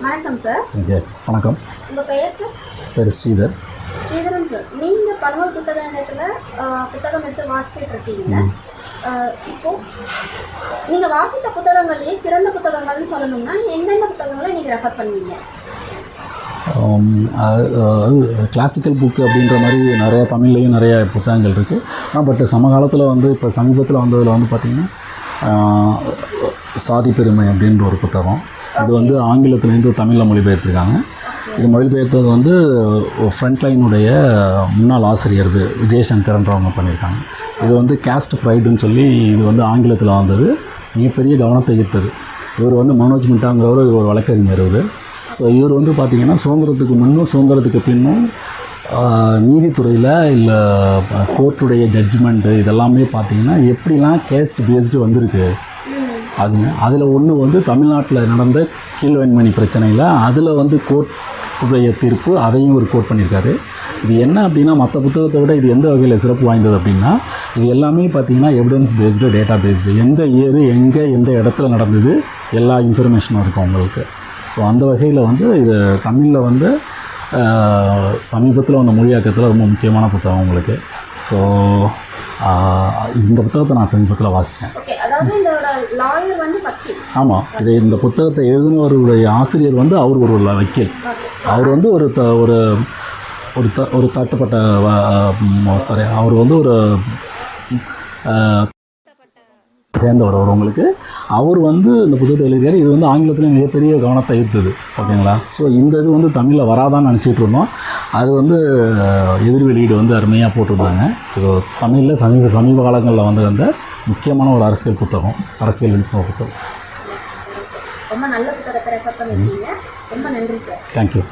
வணக்கம் சார். வணக்கம். உங்கள் பெயர் சார்? பேர் ஸ்ரீதர். ஸ்ரீதரன் சார், நீங்கள் பனவல் புத்தக நிலையத்தில் புத்தகம் எடுத்து வாசிச்சுட்டு இருக்கீங்க. இப்போது நீங்கள் வாசித்த புத்தகங்கள்லேயே சிறந்த புத்தகங்கள்னு சொல்லணும்னா எந்தெந்த புத்தகங்களை நீங்கள் ரெஃபர் பண்ணுவீங்க? கிளாசிக்கல் புக்கு அப்படின்ற மாதிரி நிறையா தமிழ்லேயும் நிறைய புத்தகங்கள் இருக்குது. பட் சமகாலத்தில் வந்து இப்போ சமீபத்தில் வந்ததில் வந்து பார்த்திங்கன்னா சாதி பெருமை அப்படின்ற ஒரு புத்தகம். இது வந்து ஆங்கிலத்துலேருந்து தமிழில் மொழிபெயர்த்துருக்காங்க. இது மொழிபெயர்த்தது வந்து ஃப்ரண்ட்லைனுடைய முன்னாள் ஆசிரியர் விஜயசங்கரன்றவங்க பண்ணியிருக்காங்க. இது வந்து கேஸ்ட் ப்ரைடுன்னு சொல்லி இது வந்து ஆங்கிலத்தில் வந்தது. மிகப்பெரிய கவனத்தை ஈர்த்தது. இவர் வந்து மனோஜ் மிட்டாங்கிறவர் இவர் ஒரு வழக்கறிஞர். ஸோ இவர் வந்து பார்த்திங்கன்னா சுதந்திரத்துக்கு முன்னும் சுதந்திரத்துக்கு பின்னும் நீதித்துறையில் இல்லை கோர்ட்டுடைய ஜட்ஜ்மெண்ட்டு இதெல்லாமே பார்த்திங்கன்னா எப்படிலாம் கேஸ்ட் பேஸ்டு வந்திருக்கு அதில் ஒன்று வந்து தமிழ்நாட்டில் நடந்த கீழ்வன்மணி பிரச்சனையில் அதில் வந்து கோர்ட்டுடைய தீர்ப்பு அதையும் ஒரு கோட் பண்ணியிருக்காரு. இது என்ன அப்படின்னா மற்ற புத்தகத்தை விட இது எந்த வகையில் சிறப்பு வாய்ந்தது அப்படின்னா இது எல்லாமே பார்த்திங்கன்னா எவிடன்ஸ் பேஸ்டு, டேட்டா பேஸ்டு. எந்த இயர் எங்கே எந்த இடத்துல நடந்தது எல்லா இன்ஃபர்மேஷனும் இருக்கும் உங்களுக்கு. ஸோ அந்த வகையில் வந்து இது தமிழில் வந்து சமீபத்தில் வந்த மொழியாக்கத்தில் ரொம்ப முக்கியமான புத்தகம் உங்களுக்கு. ஸோ இந்த புத்தகத்தை நான் சமீபத்தில் வாசித்தேன். ஆமாம், இந்த புத்தகத்தை எழுதினவருடைய ஆசிரியர் வந்து அவர் ஒரு வக்கீல். அவர் வந்து ஒரு தாழ்த்தப்பட்ட அவர் வந்து ஒரு சேர்ந்தவர் அவங்களுக்கு. அவர் வந்து இந்த புத்தகத்தை எழுதியார். இது வந்து ஆங்கிலத்தில் மிகப்பெரிய கவனத்தை ஈர்த்தது. ஓகேங்களா? ஸோ இந்த இது வந்து தமிழில் வராதான்னு நினச்சிட்டு இருந்தோம். அது வந்து எதிர் வெளியீடு வந்து அருமையாக போட்டிருந்தாங்க. இது தமிழில் சமீப காலங்களில் வந்த முக்கியமான ஒரு அரசியல் புத்தகம், அரசியல் விழிப்புணர்வு புத்தகம். ரொம்ப நல்ல புத்தகத்தை ரெஃபர் பண்ணியிருக்கீங்க. ரொம்ப நன்றி சார். தேங்க்யூ.